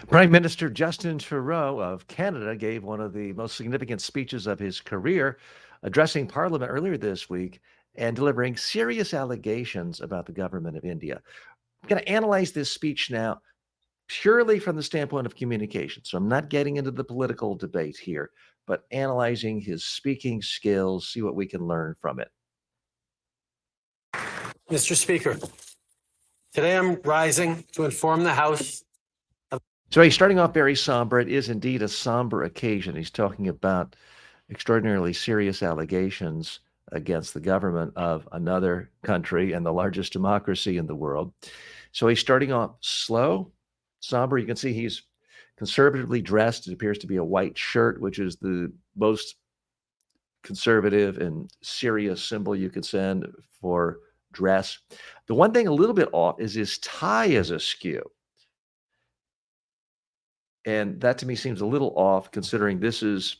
Prime Minister Justin Trudeau of Canada gave one of the most significant speeches of his career, addressing Parliament earlier this week and delivering serious allegations about the government of India. I'm going to analyze this speech now purely from the standpoint of communication. So I'm not getting into the political debate here, but analyzing his speaking skills, see what we can learn from it. Mr. Speaker, today I'm rising to inform the House. So he's starting off very somber. It is indeed a somber occasion. He's talking about extraordinarily serious allegations against the government of another country and the largest democracy in the world. So he's starting off slow, somber. You can see he's conservatively dressed. It appears to be a white shirt, which is the most conservative and serious symbol you could send for dress. The one thing a little bit off is his tie is askew. And that to me seems a little off considering this is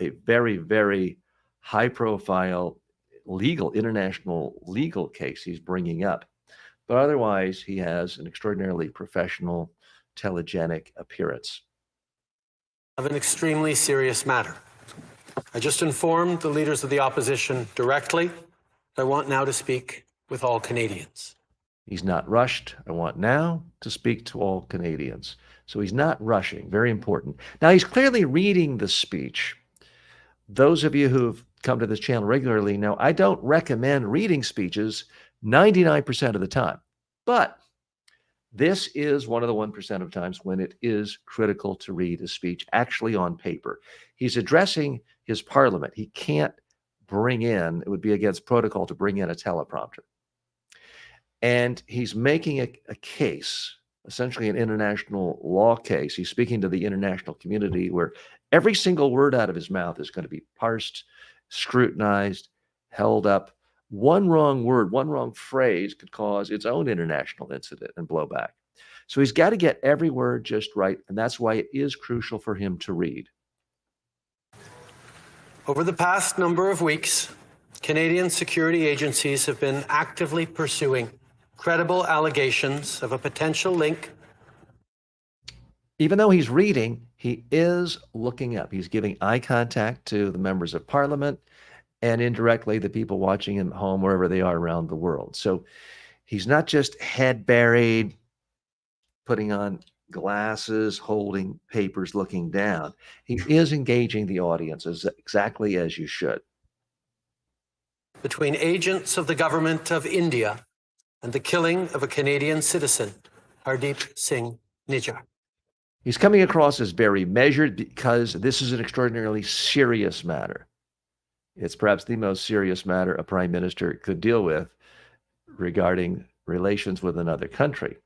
a very, very high profile international legal case he's bringing up. But otherwise, he has an extraordinarily professional, telegenic appearance. Of an extremely serious matter. I just informed the leaders of the opposition directly. I want now to speak with all Canadians. He's not rushed. I want now to speak to all Canadians. So he's not rushing. Very important. Now, he's clearly reading the speech. Those of you who've come to this channel regularly know I don't recommend reading speeches 99% of the time. But this is one of the 1% of times when it is critical to read a speech actually on paper. He's addressing his parliament. He can't bring in, it would be against protocol to bring in a teleprompter. And he's making a case, essentially an international law case. He's speaking to the international community where every single word out of his mouth is going to be parsed, scrutinized, held up. One wrong word, one wrong phrase could cause its own international incident and blowback. So he's got to get every word just right, and that's why it is crucial for him to read. Over the past number of weeks, Canadian security agencies have been actively pursuing credible allegations of a potential link. Even though he's reading, he is looking up. He's giving eye contact to the members of parliament and indirectly the people watching him at home, wherever they are around the world. So he's not just head buried, putting on glasses, holding papers, looking down. He is engaging the audience exactly as you should. Between agents of the government of India and the killing of a Canadian citizen, Hardeep Singh Nijjar. He's coming across as very measured because this is an extraordinarily serious matter. It's perhaps the most serious matter a prime minister could deal with regarding relations with another country.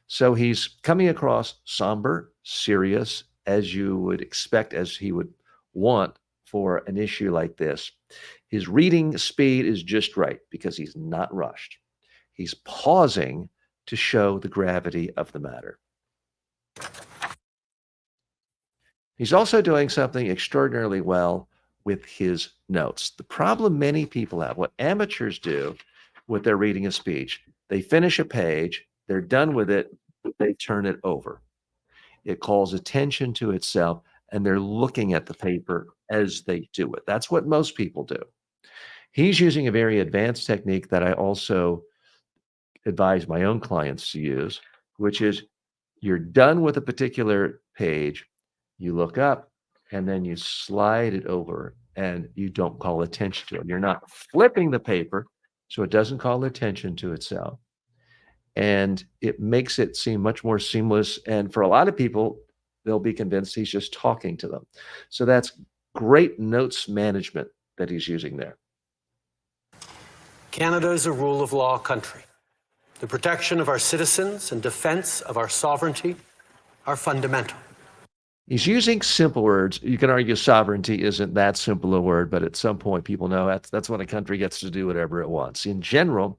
So he's coming across somber, serious, as you would expect, as he would want for an issue like this. His reading speed is just right because he's not rushed. He's pausing to show the gravity of the matter. He's also doing something extraordinarily well with his notes. The problem many people have, what amateurs do with their reading a speech, they finish a page, they're done with it, they turn it over. It calls attention to itself, and they're looking at the paper as they do it. That's what most people do. He's using a very advanced technique that I also advise my own clients to use, which is you're done with a particular page, you look up, and then you slide it over, and you don't call attention to it. You're not flipping the paper, so it doesn't call attention to itself. And it makes it seem much more seamless. And for a lot of people, they'll be convinced he's just talking to them. So that's great notes management that he's using there. Canada is a rule of law country. The protection of our citizens and defense of our sovereignty are fundamental. He's using simple words. You can argue sovereignty isn't that simple a word, but at some point people know that's when a country gets to do whatever it wants. In general,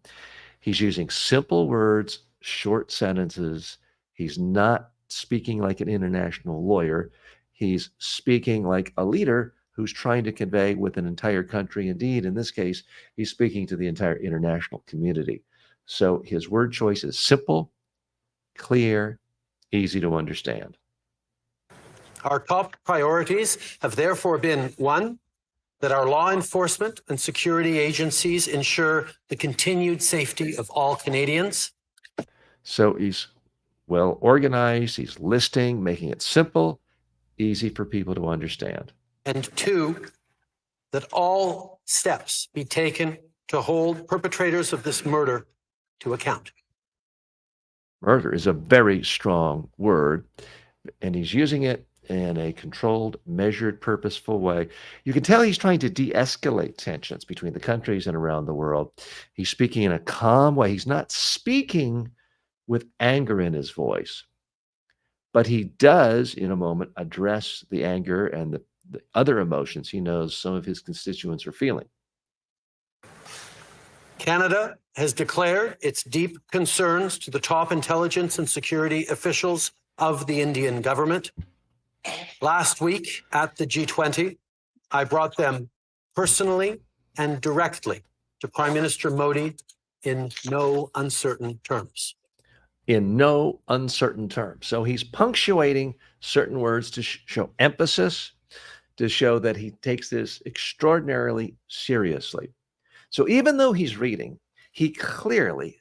he's using simple words, short sentences. He's not speaking like an international lawyer. He's speaking like a leader who's trying to convey with an entire country. Indeed, in this case, he's speaking to the entire international community. So his word choice is simple, clear, easy to understand. Our top priorities have therefore been, one, that our law enforcement and security agencies ensure the continued safety of all Canadians. So he's well organized, he's listing, making it simple, easy for people to understand. And two, that all steps be taken to hold perpetrators of this murder to account. Murder is a very strong word, and he's using it in a controlled, measured, purposeful way. You can tell he's trying to de-escalate tensions between the countries and around the world. He's speaking in a calm way. He's not speaking with anger in his voice, but he does, in a moment, address the anger and the other emotions he knows some of his constituents are feeling. Canada has declared its deep concerns to the top intelligence and security officials of the Indian government. Last week at the G20, I brought them personally and directly to Prime Minister Modi in no uncertain terms. In no uncertain terms. So he's punctuating certain words to show emphasis, to show that he takes this extraordinarily seriously. So even though he's reading, he clearly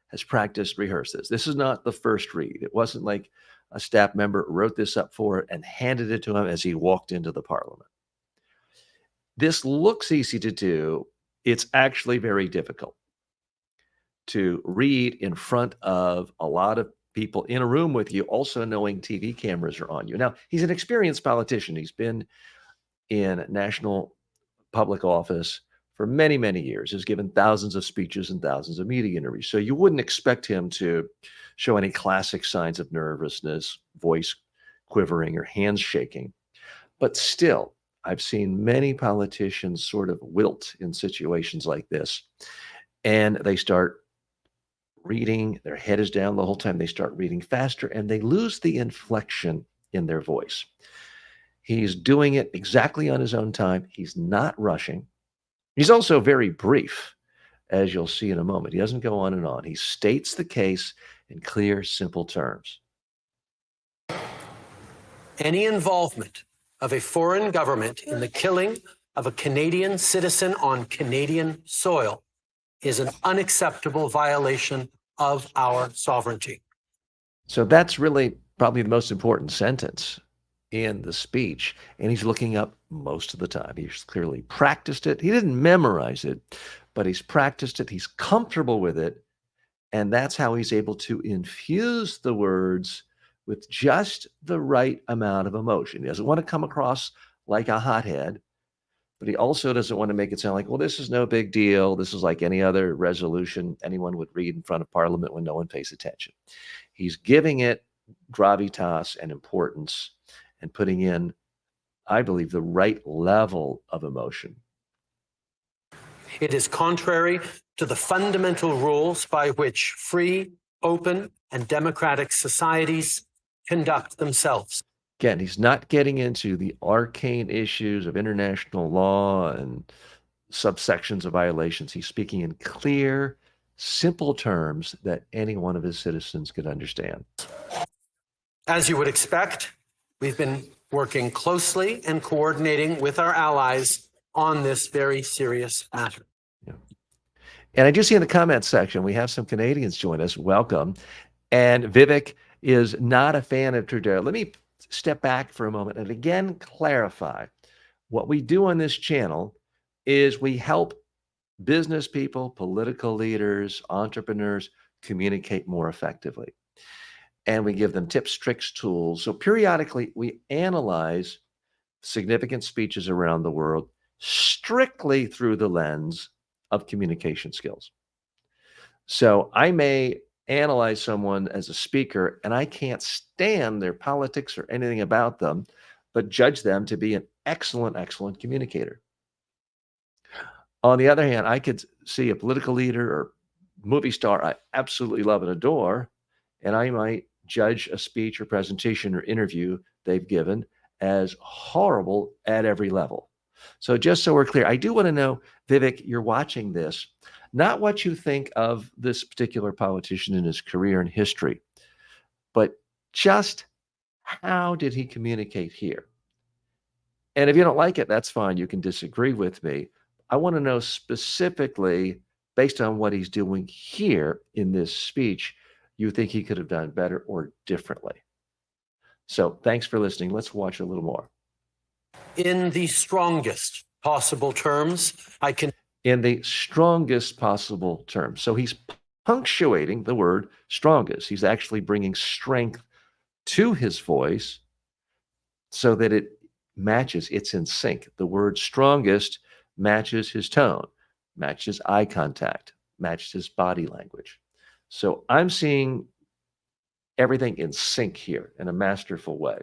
has practiced, rehearsed this. This is not the first read. It wasn't like a staff member wrote this up for it and handed it to him as he walked into the parliament. This looks easy to do. It's actually very difficult to read in front of a lot of people in a room with you, also knowing TV cameras are on you. Now, he's an experienced politician. He's been in national public office for many, many years, has given thousands of speeches and thousands of media interviews. So you wouldn't expect him to show any classic signs of nervousness, voice quivering, or hands shaking. But still, I've seen many politicians sort of wilt in situations like this, and they start reading, their head is down the whole time. They start reading faster, and they lose the inflection in their voice. He's doing it exactly on his own time. He's not rushing. He's also very brief, as you'll see in a moment. He doesn't go on and on. He states the case in clear, simple terms. Any involvement of a foreign government in the killing of a Canadian citizen on Canadian soil is an unacceptable violation of our sovereignty. So that's really probably the most important sentence in the speech, and he's looking up most of the time. He's clearly practiced it. He didn't memorize it, but he's practiced it. He's comfortable with it, and that's how he's able to infuse the words with just the right amount of emotion. He doesn't want to come across like a hothead, but he also doesn't want to make it sound like, well, this is no big deal. This is like any other resolution anyone would read in front of Parliament when no one pays attention. He's giving it gravitas and importance and putting in, I believe, the right level of emotion. It is contrary to the fundamental rules by which free, open, and democratic societies conduct themselves. Again, he's not getting into the arcane issues of international law and subsections of violations. He's speaking in clear, simple terms that any one of his citizens could understand. As you would expect, we've been working closely and coordinating with our allies on this very serious matter. Yeah. And I do see in the comments section, we have some Canadians join us. Welcome. And Vivek is not a fan of Trudeau. Let me step back for a moment and again clarify. What we do on this channel is we help business people, political leaders, entrepreneurs communicate more effectively. And we give them tips, tricks, tools. So periodically, we analyze significant speeches around the world strictly through the lens of communication skills. So I may analyze someone as a speaker, and I can't stand their politics or anything about them, but judge them to be an excellent, excellent communicator. On the other hand, I could see a political leader or movie star I absolutely love and adore, and I might judge a speech or presentation or interview they've given as horrible at every level. So just so we're clear, I do want to know, Vivek, you're watching this, not what you think of this particular politician in his career and history, But just how did he communicate here? And if you don't like it, that's fine. You can disagree with me. I want to know specifically, based on what he's doing here in this speech, you think he could have done better or differently. So thanks for listening. Let's watch a little more. In the strongest possible terms, I can. In the strongest possible terms. So he's punctuating the word strongest. He's actually bringing strength to his voice so that it matches, it's in sync. The word strongest matches his tone, matches eye contact, matches his body language. So I'm seeing everything in sync here in a masterful way.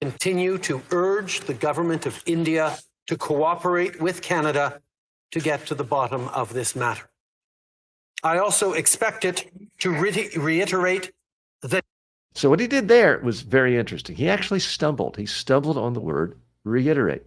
Continue to urge the government of India to cooperate with Canada to get to the bottom of this matter. I also expect it to reiterate that. So what he did there was very interesting. He actually stumbled. He stumbled on the word reiterate.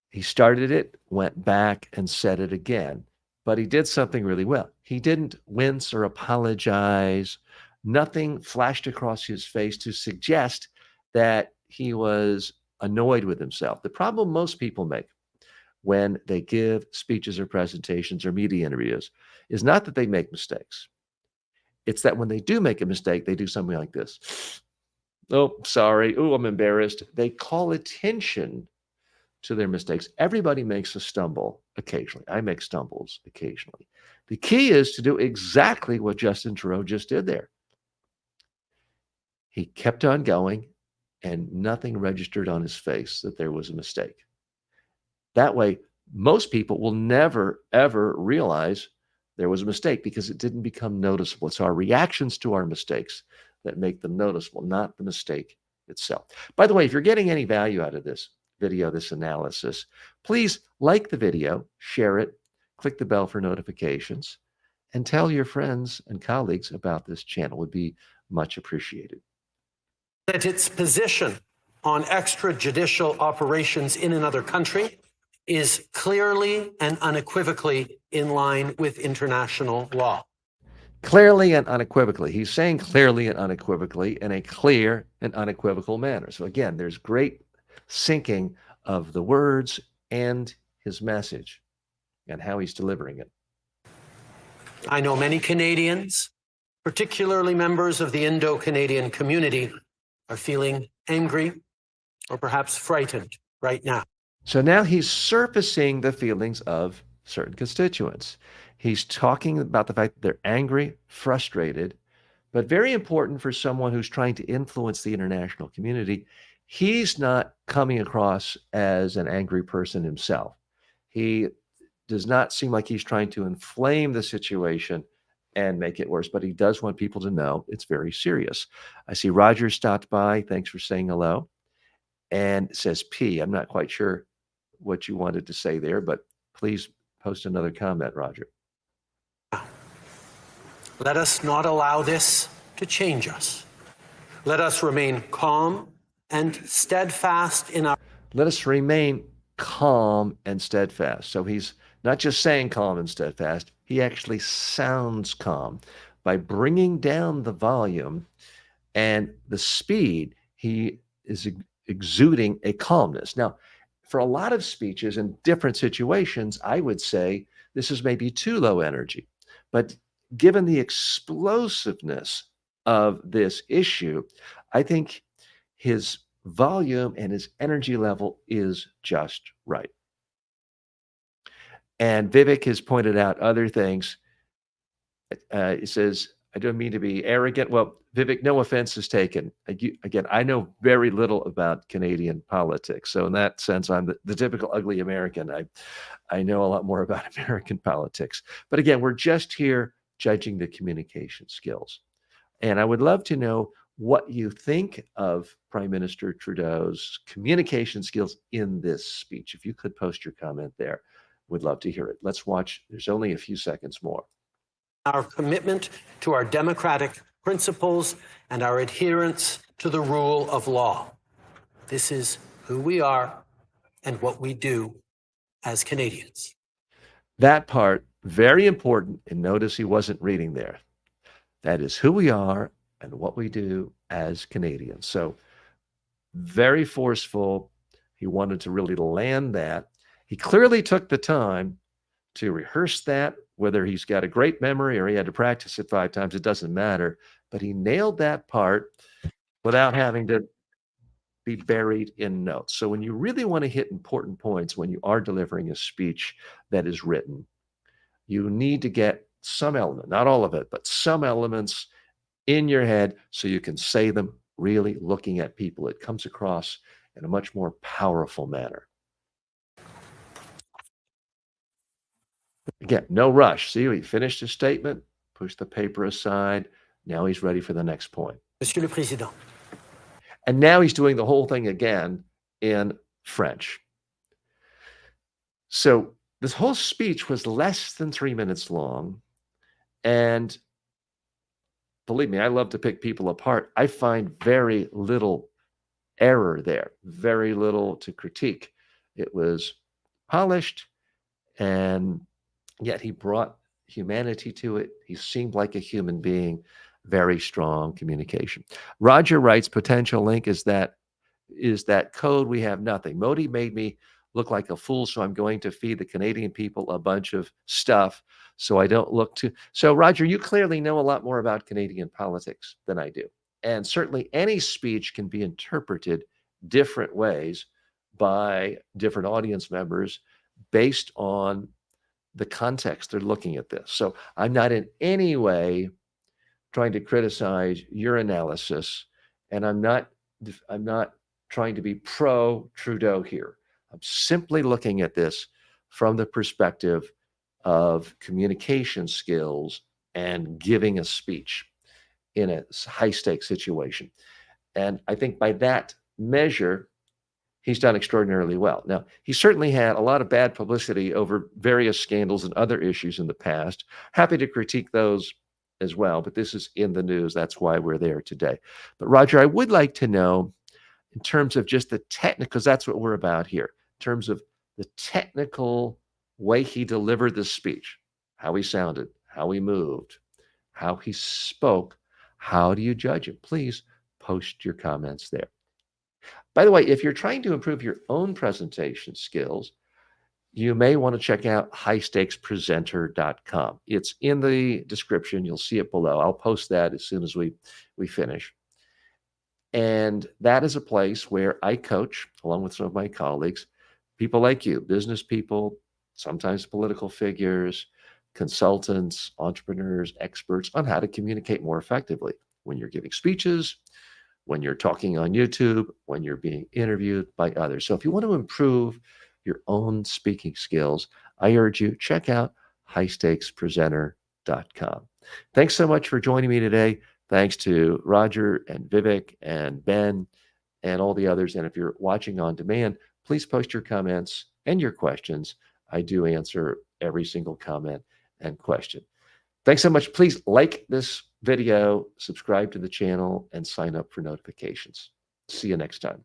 He started it, went back, and said it again. But he did something really well. He didn't wince or apologize. Nothing flashed across his face to suggest that he was annoyed with himself. The problem most people make when they give speeches or presentations or media interviews is not that they make mistakes. It's that when they do make a mistake, they do something like this. Oh, sorry. Oh, I'm embarrassed. They call attention to their mistakes. Everybody makes a stumble occasionally. I make stumbles occasionally. The key is to do exactly what Justin Trudeau just did there. He kept on going, and nothing registered on his face that there was a mistake. That way, most people will never, ever realize there was a mistake because it didn't become noticeable. It's our reactions to our mistakes that make them noticeable, not the mistake itself. By the way, if you're getting any value out of this video, this analysis, please like the video, share it, click the bell for notifications, and tell your friends and colleagues about this channel. It would be much appreciated. That its position on extrajudicial operations in another country is clearly and unequivocally in line with international law. Clearly and unequivocally. He's saying clearly and unequivocally in a clear and unequivocal manner. So again, there's great syncing of the words and his message and how he's delivering it. I know many Canadians, particularly members of the Indo-Canadian community, are feeling angry or perhaps frightened right now. So now he's surfacing the feelings of certain constituents. He's talking about the fact that they're angry, frustrated, but very important for someone who's trying to influence the international community. He's not coming across as an angry person himself. He does not seem like he's trying to inflame the situation and make it worse, but he does want people to know it's very serious. I see Roger stopped by. Thanks for saying hello. And it says P. I'm not quite sure what you wanted to say there, but please post another comment, Roger. Let us not allow this to change us. Let us remain calm and steadfast in our. Let us remain calm and steadfast. So he's not just saying calm and steadfast, he actually sounds calm. By bringing down the volume and the speed, he is exuding a calmness. Now, for a lot of speeches in different situations, I would say this is maybe too low energy. But given the explosiveness of this issue, I think his volume and his energy level is just right. And Vivek has pointed out other things. He says, I don't mean to be arrogant. Well, Vivek, no offense is taken. Again, I know very little about Canadian politics. So in that sense, I'm the typical ugly American. I know a lot more about American politics. But again, we're just here judging the communication skills. And I would love to know what you think of Prime Minister Trudeau's communication skills in this speech. If you could post your comment there, we'd love to hear it. Let's watch. There's only a few seconds more. Our commitment to our democratic principles and our adherence to the rule of law. This is who we are and what we do as Canadians. That part, very important, and notice he wasn't reading there. That is who we are and what we do as Canadians. So very forceful. He wanted to really land that. He clearly took the time to rehearse that. Whether he's got a great memory or he had to practice it 5 times, it doesn't matter. But he nailed that part without having to be buried in notes. So when you really want to hit important points when you are delivering a speech that is written, you need to get some element, not all of it, but some elements in your head so you can say them really looking at people. It comes across in a much more powerful manner. Again, no rush. See, he finished his statement, pushed the paper aside. Now he's ready for the next point. Monsieur le Président. And now he's doing the whole thing again in French. So this whole speech was less than 3 minutes long. And believe me, I love to pick people apart. I find very little error there, very little to critique. It was polished, and yet he brought humanity to it. He seemed like a human being, very strong communication. Roger writes, potential link is that code we have nothing. Modi made me look like a fool, so I'm going to feed the Canadian people a bunch of stuff so I don't look too. So, Roger, you clearly know a lot more about Canadian politics than I do. And certainly any speech can be interpreted different ways by different audience members based on the context they're looking at this. So I'm not in any way trying to criticize your analysis, and I'm not trying to be pro Trudeau here. I'm simply looking at this from the perspective of communication skills and giving a speech in a high stakes situation. And I think by that measure, he's done extraordinarily well. Now, he certainly had a lot of bad publicity over various scandals and other issues in the past. Happy to critique those as well, but this is in the news. That's why we're there today. But Roger, I would like to know, in terms of just the technical, because that's what we're about here, in terms of the technical way he delivered the speech, how he sounded, how he moved, how he spoke, how do you judge it? Please post your comments there. By the way, if you're trying to improve your own presentation skills, you may want to check out highstakespresenter.com. It's in the description. You'll see it below. I'll post that as soon as we finish. And that is a place where I coach, along with some of my colleagues, people like you, business people, sometimes political figures, consultants, entrepreneurs, experts on how to communicate more effectively when you're giving speeches, when you're talking on YouTube, when you're being interviewed by others. So if you want to improve your own speaking skills, I urge you, check out highstakespresenter.com. Thanks so much for joining me today. Thanks to Roger and Vivek and Ben and all the others. And if you're watching on demand, please post your comments and your questions. I do answer every single comment and question. Thanks so much. Please like this video, subscribe to the channel, and sign up for notifications. See you next time.